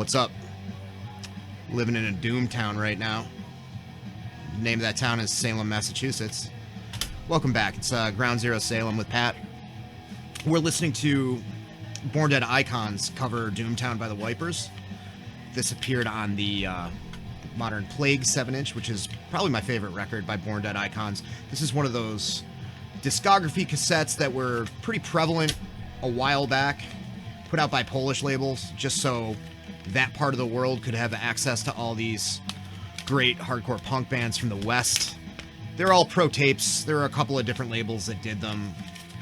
What's up? Living in a doom town right now. The name of that town is Salem, Massachusetts. Welcome back. It's Ground Zero Salem with Pat. We're listening to Born Dead Icons cover Doomtown by the Wipers. This appeared on the Modern Plague 7-inch, which is probably my favorite record by Born Dead Icons. This is one of those discography cassettes that were pretty prevalent a while back, put out by Polish labels, just so that part of the world could have access to all these great hardcore punk bands from the West. They're all pro tapes. There are a couple of different labels that did them.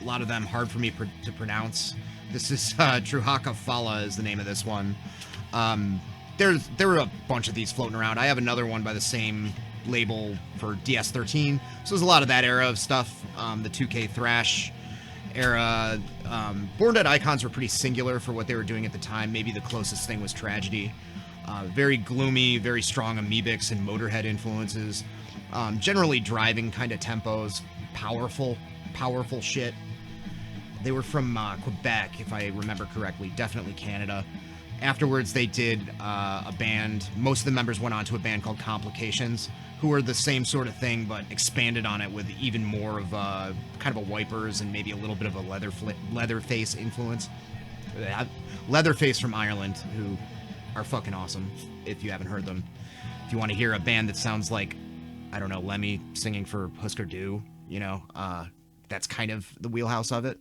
A lot of them hard for me to pronounce. This is Truhaka Fala is the name of this one. There were a bunch of these floating around. I have another one by the same label for DS13. So there's a lot of that era of stuff. The 2K thrash era. Born Dead Icons were pretty singular for what they were doing at the time. Maybe the closest thing was Tragedy. Very gloomy, very strong amoebics and Motorhead influences. Generally driving kind of tempos. Powerful shit. They were from Quebec, if I remember correctly. Definitely Canada. Afterwards, they did a band. Most of the members went on to a band called Complications, who were the same sort of thing, but expanded on it with even more of kind of a Wipers and maybe a little bit of a Leatherface influence. Leatherface from Ireland, who are fucking awesome, if you haven't heard them. If you want to hear a band that sounds like, I don't know, Lemmy singing for Husker Du, you know, that's kind of the wheelhouse of it.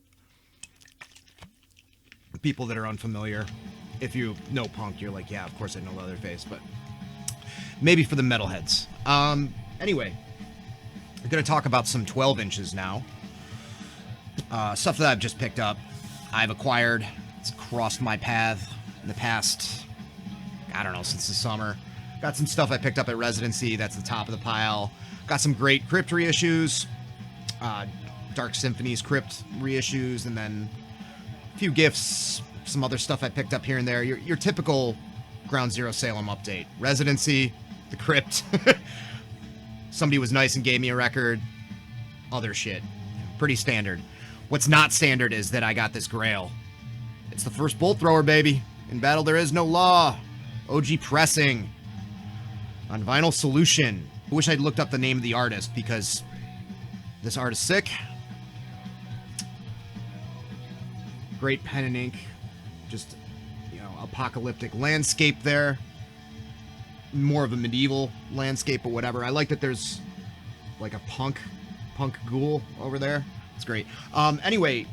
People that are unfamiliar, if you know punk, you're like, yeah, of course I know Leatherface, but maybe for the metalheads. Anyway, I'm going to talk about some 12 inches now. Stuff that I've just picked up, I've acquired. It's crossed my path in the past, I don't know, since the summer. Got some stuff I picked up at Residency. That's the top of the pile. Got some great Crypt reissues, Dark Symphonies Crypt reissues, and then a few gifts, some other stuff I picked up here and there. Your typical Ground Zero Salem update. Residency, the Crypt. Somebody was nice and gave me a record. Other shit. Pretty standard. What's not standard is that I got this Grail. It's the first bolt thrower, baby. In battle there is no law. OG pressing. On Vinyl Solution. I wish I'd looked up the name of the artist, because this art is sick. Great pen and ink. Just, you know, apocalyptic landscape there. More of a medieval landscape, but whatever. I like that there's like a punk ghoul over there. It's great. Anyway,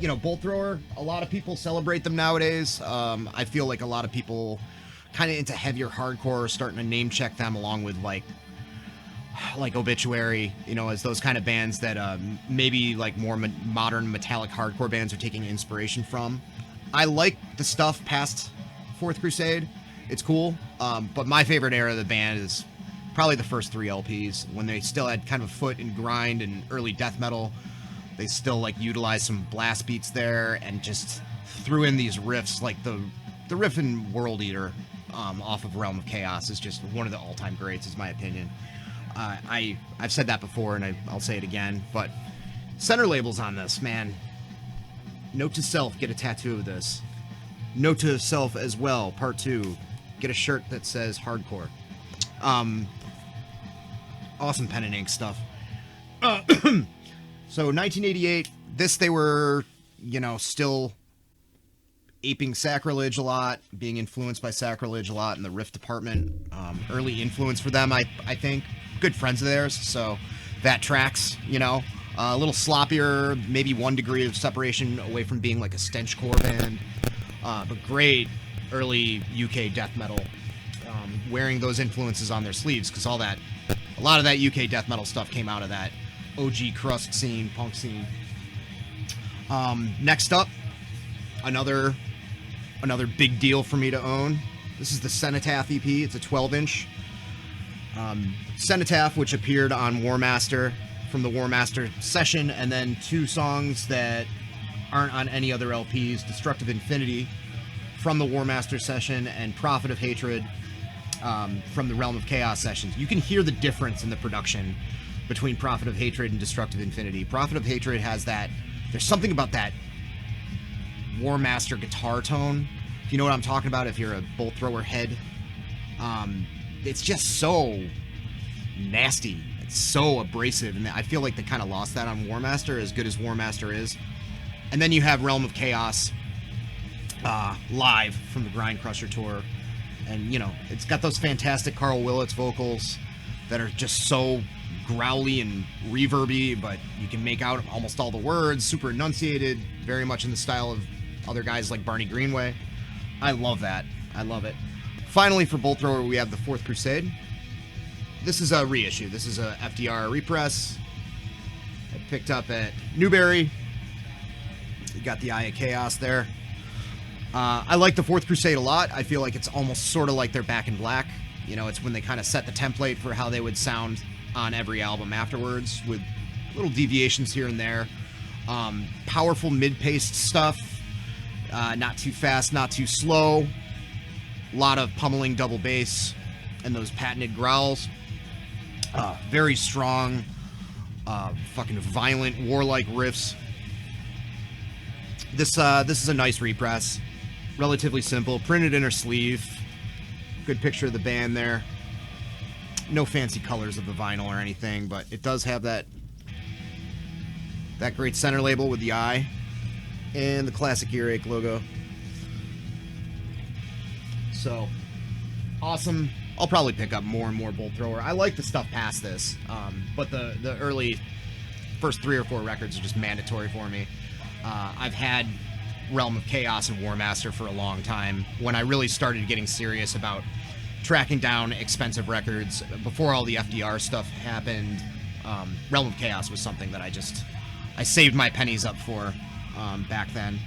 you know, bolt thrower, a lot of people celebrate them nowadays. I feel like a lot of people kind of into heavier hardcore are starting to name check them, along with like Obituary, you know, as those kind of bands that maybe like more modern metallic hardcore bands are taking inspiration from. I like the stuff past Fourth Crusade. It's cool. But my favorite era of the band is probably the first 3 LPs, when they still had kind of a foot in grind and early death metal. They still like utilized some blast beats there and just threw in these riffs. Like the riff in World Eater off of Realm of Chaos is just one of the all-time greats, is my opinion. I've said that before, and I'll say it again, but center labels on this, man. Note to self, get a tattoo of this. Note to self as well, part 2, get a shirt that says hardcore. Awesome pen and ink stuff. So 1988, they were, you know, still aping Sacrilege a lot, being influenced by Sacrilege a lot in the riff department. Early influence for them, I think. Good friends of theirs, so that tracks, you know. A little sloppier, maybe 1 degree of separation away from being like a stenchcore band. But great early UK death metal. Wearing those influences on their sleeves, because a lot of that UK death metal stuff came out of that OG crust scene, punk scene. Next up, another big deal for me to own. This is the Cenotaph EP. It's a 12-inch. Cenotaph, which appeared on Warmaster, from the Warmaster session, and then 2 songs that aren't on any other LPs, Destructive Infinity from the Warmaster session, and Prophet of Hatred from the Realm of Chaos sessions. You can hear the difference in the production between Prophet of Hatred and Destructive Infinity. Prophet of Hatred has that, there's something about that Warmaster guitar tone If you know what I'm talking about, if you're a bolt thrower head, it's just so nasty. It's so abrasive, and I feel like they kind of lost that on War Master, as good as War Master is. And then you have Realm of Chaos live from the Grind Crusher tour, and it's got those fantastic Carl Willits vocals that are just so growly and reverby, but you can make out almost all the words, super enunciated, very much in the style of other guys like Barney Greenway. I love that. I love it. Finally, for Bolt Thrower, we have the Fourth Crusade. This is a reissue. This is a FDR repress. I picked up at Newberry. You got the Eye of Chaos there. I like the Fourth Crusade a lot. I feel like it's almost sort of like their Back in Black. It's when they kind of set the template for how they would sound on every album afterwards, with little deviations here and there. Powerful mid-paced stuff. Not too fast, not too slow. A lot of pummeling double bass and those patented growls. Very strong, fucking violent, warlike riffs. This is a nice repress. Relatively simple. Printed inner sleeve. Good picture of the band there. No fancy colors of the vinyl or anything, but it does have that great center label with the eye and the classic earache logo. So, awesome. I'll probably pick up more and more Bolt Thrower. I like the stuff past this, but the early first 3 or 4 records are just mandatory for me. I've had Realm of Chaos and War Master for a long time. When I really started getting serious about tracking down expensive records, before all the FDR stuff happened, Realm of Chaos was something that I saved my pennies up for back then.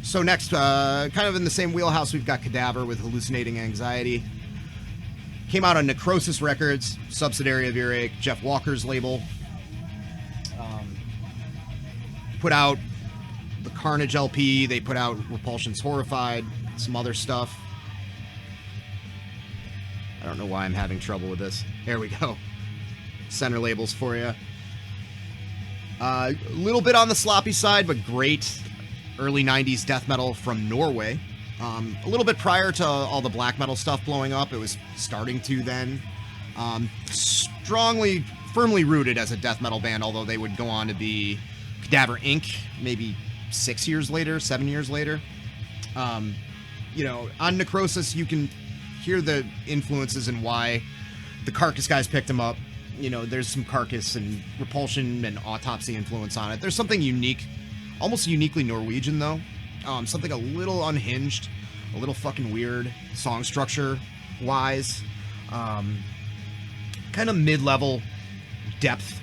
So next, kind of in the same wheelhouse, we've got Cadaver with Hallucinating Anxiety. Came out on Necrosis Records, subsidiary of Earache, Jeff Walker's label. Put out the Carnage LP, they put out Repulsion's Horrified, some other stuff. I don't know why I'm having trouble with this. There we go. Center labels for you. A little bit on the sloppy side, but great early 90s death metal from Norway. A little bit prior to all the black metal stuff blowing up. It was starting to then. Firmly rooted as a death metal band, although they would go on to be Cadaver Inc. maybe 7 years later. On Necrosis, you can hear the influences and why the Carcass guys picked them up. There's some Carcass and Repulsion and Autopsy influence on it. There's something unique, almost uniquely Norwegian, though. Something a little unhinged, a little fucking weird, song structure-wise. Kind of mid-level depth,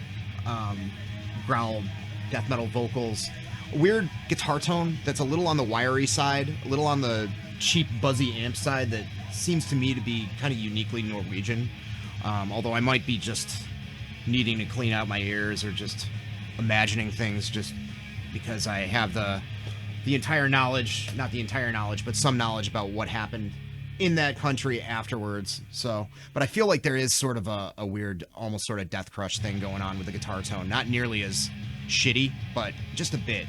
growl, death metal vocals. A weird guitar tone that's a little on the wiry side, a little on the cheap, buzzy amp side that seems to me to be kind of uniquely Norwegian. Although I might be just needing to clean out my ears or just imagining things just because I have the entire knowledge, not the entire knowledge, but some knowledge about what happened in that country afterwards. So, but I feel like there is sort of a weird, almost sort of Death Crush thing going on with the guitar tone. Not nearly as shitty, but just a bit.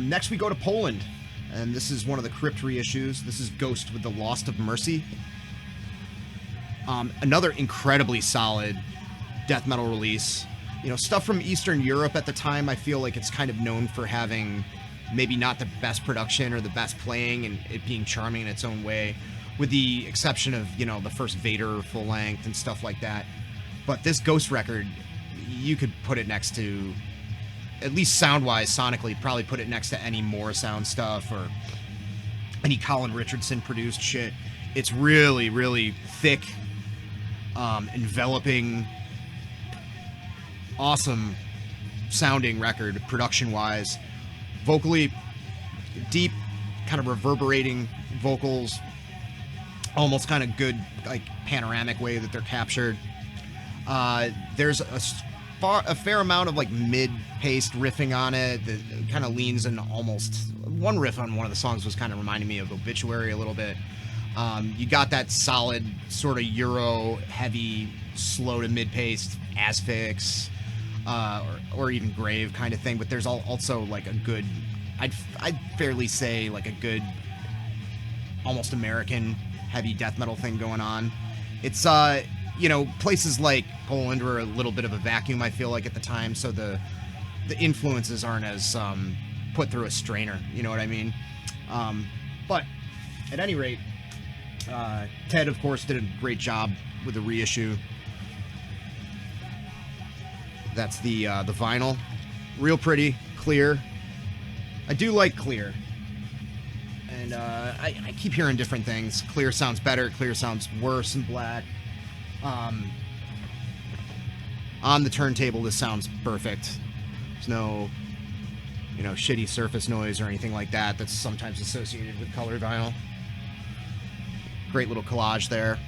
Next we go to Poland, and this is one of the Crypt reissues. This is Ghost with the Lost of Mercy. Another incredibly solid death metal release. Stuff from Eastern Europe at the time, I feel like it's kind of known for having maybe not the best production or the best playing and it being charming in its own way, with the exception of, the first Vader full length and stuff like that. But this Ghost record, you could put it next to, at least sound-wise, sonically, probably put it next to any Moore sound stuff or any Colin Richardson produced shit. It's really, really thick, enveloping, awesome sounding record, production-wise. Vocally, deep, kind of reverberating vocals, almost kind of good, like, panoramic way that they're captured. There's a fair amount of, like, mid-paced riffing on it that kind of leans in almost... One riff on one of the songs was kind of reminding me of Obituary a little bit. You got that solid, sort of Euro-heavy, slow to mid-paced Asphyx, or even Grave kind of thing, but there's also like a good, I'd fairly say like a good almost American heavy death metal thing going on. It's places like Poland were a little bit of a vacuum, I feel like, at the time, so the influences aren't as put through a strainer, you know what I mean? But at any rate, Ted, of course, did a great job with the reissue. That's the vinyl. Real pretty, clear. I do like clear. And I keep hearing different things. Clear sounds better, clear sounds worse in black. On the turntable, this sounds perfect. There's no, shitty surface noise or anything like that that's sometimes associated with colored vinyl. Great little collage there.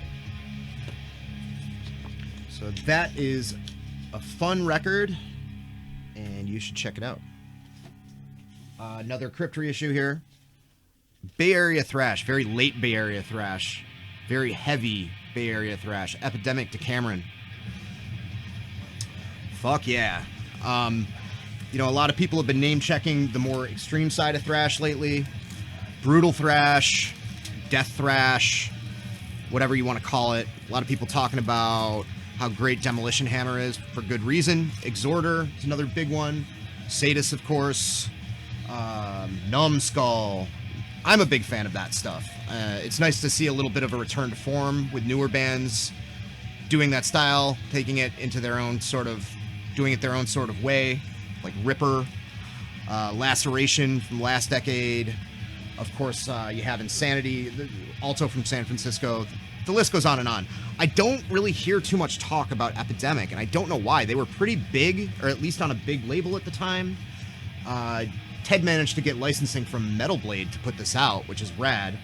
So that is a fun record, and you should check it out. Another Crypt reissue here. Bay Area thrash, very late Bay Area thrash, very heavy Bay Area thrash. Epidemic to Cameron. Fuck yeah. A lot of people have been name-checking the more extreme side of thrash lately. Brutal thrash, death thrash, whatever you want to call it. A lot of people talking about how great Demolition Hammer is, for good reason. Exhorter is another big one. Sadist, of course. Numbskull. I'm a big fan of that stuff. It's nice to see a little bit of a return to form with newer bands doing that style, taking it into their own sort of, doing it their own sort of way, like Ripper, Laceration from last decade. Of course, you have Insanity, also from San Francisco. The list goes on and on. I don't really hear too much talk about Epidemic, and I don't know why. They were pretty big, or at least on a big label at the time. Ted managed to get licensing from Metal Blade to put this out, which is rad.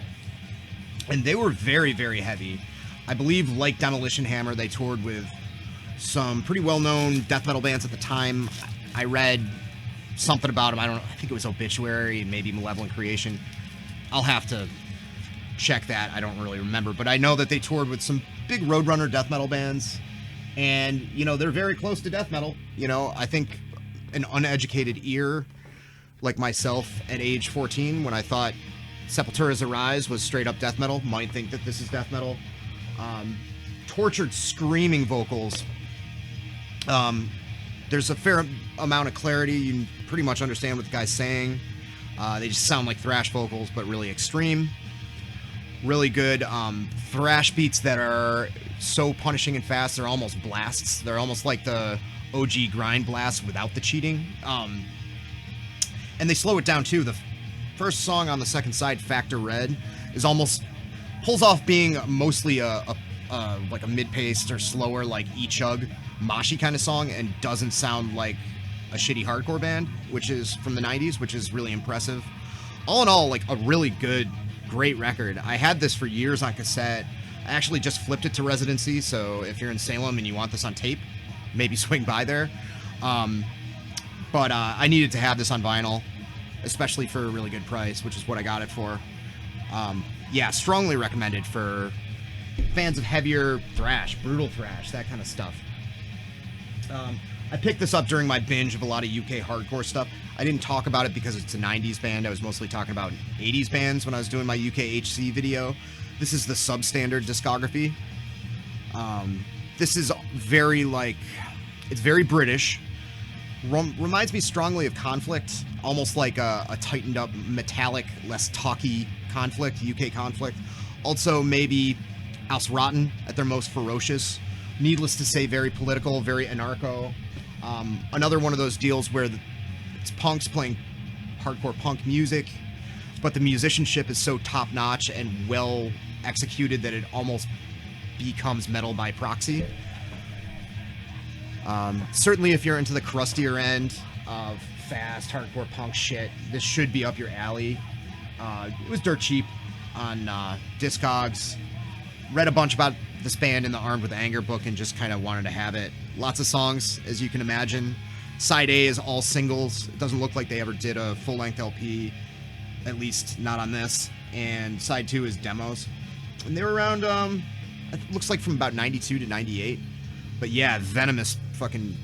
And they were very, very heavy. I believe, like Demolition Hammer, they toured with some pretty well-known death metal bands at the time. I read something about them. I think it was Obituary, maybe Malevolent Creation. I'll have to check that. I don't really remember. But I know that they toured with some big Roadrunner death metal bands. And, they're very close to death metal. I think an uneducated ear like myself at age 14, when I thought Sepultura's Arise was straight up death metal, might think that this is death metal. Tortured screaming vocals. There's a fair amount of clarity. You can pretty much understand what the guy's saying. They just sound like thrash vocals, but really extreme. Really good thrash beats that are so punishing and fast, they're almost blasts. They're almost like the OG grind blast without the cheating. And they slow it down too. The first song on the second side, Factor Red, is almost pulls off being mostly like a mid-paced or slower, like E-Chug, moshy kind of song, and doesn't sound like a shitty hardcore band, which is from the 90s, which is really impressive. All in all, like a really good, great record. I had this for years on cassette. I actually just flipped it to residency, so if you're in Salem and you want this on tape, maybe swing by there. But I needed to have this on vinyl, especially for a really good price, which is what I got it for. Yeah, strongly recommended for fans of heavier thrash, brutal thrash, that kind of stuff. I picked this up during my binge of a lot of UK hardcore stuff. I didn't talk about it because it's a 90s band. I was mostly talking about 80s bands when I was doing my UK HC video. This is the Substandard discography. This is very, it's very British. Reminds me strongly of Conflict, almost like a tightened up, metallic, less talky Conflict, UK Conflict. Also maybe House Rotten at their most ferocious. Needless to say, very political, very anarcho. Another one of those deals where it's punks playing hardcore punk music, but the musicianship is so top-notch and well executed that it almost becomes metal by proxy. Certainly if you're into the crustier end of fast hardcore punk shit, this should be up your alley. It was dirt cheap on Discogs. Read a bunch about this band in the Armed with Anger book and just kind of wanted to have it. Lots of songs, as you can imagine. Side A is all singles. It doesn't look like they ever did a full-length LP, at least not on this. And side 2 is demos. And they were around, it looks like from about 92 to 98. But yeah, venomous, fucking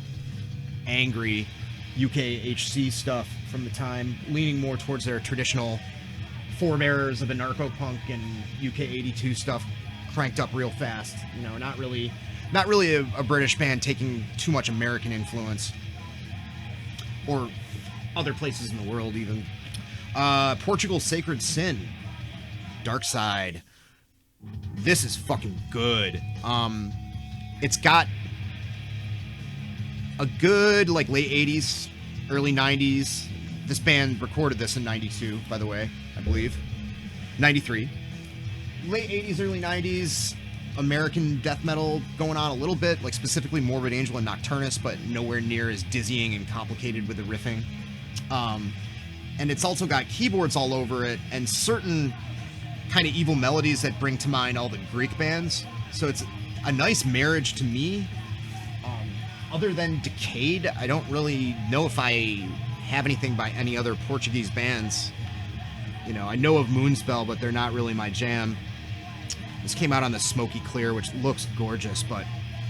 angry UK HC stuff from the time, leaning more towards their traditional forebearers of anarcho-punk and UK 82 stuff cranked up real fast. You know, not really a British band taking too much American influence. Or other places in the world, even. Portugal's Sacred Sin. Dark Side. This is fucking good. It's got a good, like, late 80s, early 90s. This band recorded this in 92, by the way, I believe. 93. Late 80s, early 90s, American death metal going on a little bit, like specifically Morbid Angel and Nocturnus, but nowhere near as dizzying and complicated with the riffing. And it's also got keyboards all over it and certain kind of evil melodies that bring to mind all the Greek bands. So it's a nice marriage to me. Other than Decade, I don't really know if I have anything by any other Portuguese bands. You know, I know of Moonspell, but they're not really my jam. This came out on the Smoky Clear, which looks gorgeous, but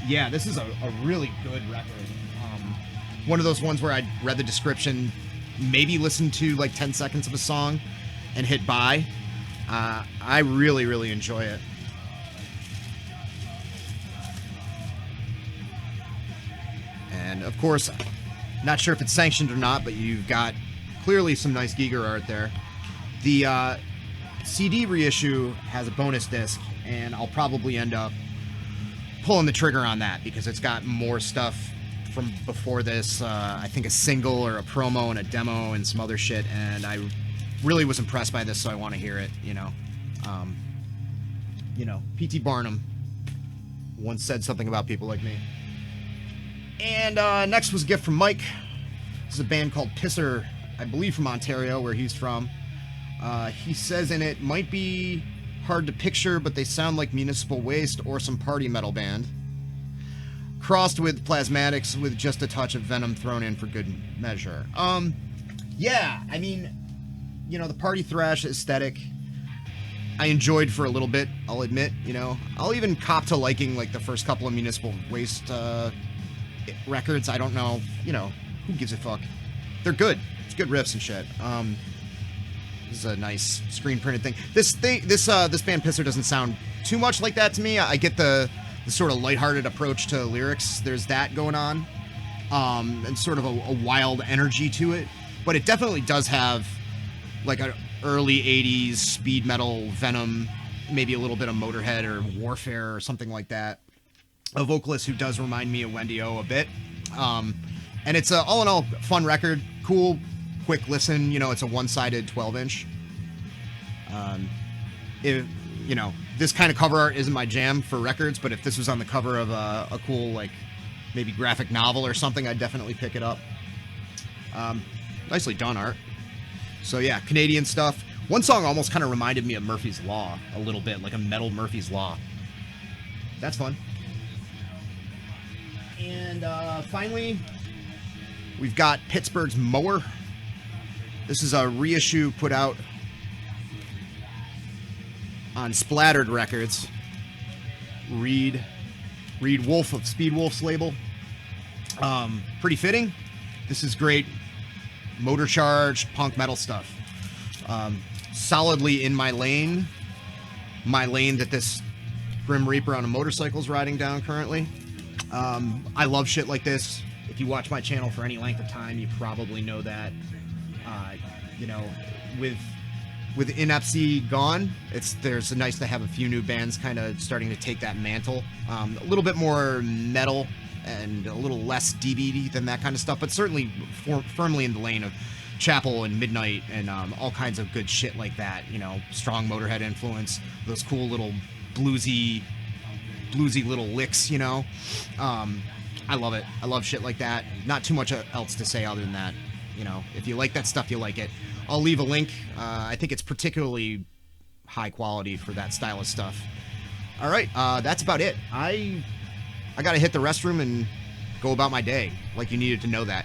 yeah, this is a really good record. One of those ones where I read the description, maybe listened to like 10 seconds of a song and hit buy. I really, really enjoy it. And of course, not sure if it's sanctioned or not, but you've got clearly some nice Giger art there. The CD reissue has a bonus disc, and I'll probably end up pulling the trigger on that because it's got more stuff from before this. I think a single or a promo and a demo and some other shit, and I really was impressed by this, so I want to hear it, you know. P.T. Barnum once said something about people like me. And next was a gift from Mike. This is a band called Pisser, I believe from Ontario, where he's from. He says in it, might be hard to picture, but they sound like Municipal Waste or some party metal band. Crossed with Plasmatics with just a touch of Venom thrown in for good measure. Yeah, I mean, you know, the party thrash aesthetic, I enjoyed for a little bit, I'll admit, you know. I'll even cop to liking, like, the first couple of Municipal Waste records. I don't know, you know, who gives a fuck? They're good. It's good riffs and shit. This is a nice screen printed thing. This band Pisser doesn't sound too much like that to me. I get the sort of lighthearted approach to lyrics. There's that going on, and sort of a wild energy to it. But it definitely does have like an early '80s speed metal Venom, maybe a little bit of Motorhead or Warfare or something like that. A vocalist who does remind me of Wendy O a bit. And it's a all in all fun record, cool. Quick listen, you know, it's a one-sided 12-inch. If you know, this kind of cover art isn't my jam for records, but if this was on the cover of a cool, like, maybe graphic novel or something, I'd definitely pick it up. Nicely done art. So yeah, Canadian stuff. One song almost kind of reminded me of Murphy's Law a little bit, like a metal Murphy's Law. That's fun. And finally, we've got Pittsburgh's Mower. This is a reissue put out on Splattered Records. Reed Wolf of Speed Wolf's label. Pretty fitting. This is great motor charged punk metal stuff. Solidly in my lane that this Grim Reaper on a motorcycle is riding down currently. I love shit like this. If you watch my channel for any length of time, you probably know that. You know, with Inepsy gone, there's nice to have a few new bands kind of starting to take that mantle. A little bit more metal and a little less DBD than that kind of stuff, but certainly firmly in the lane of Chapel and Midnight and all kinds of good shit like that. You know, strong Motorhead influence, those cool little bluesy little licks, you know. I love it. I love shit like that. Not too much else to say other than that. You know, if you like that stuff, you like it. I'll leave a link. I think it's particularly high quality for that style of stuff. All right, that's about it. I got to hit the restroom and go about my day, like you needed to know that.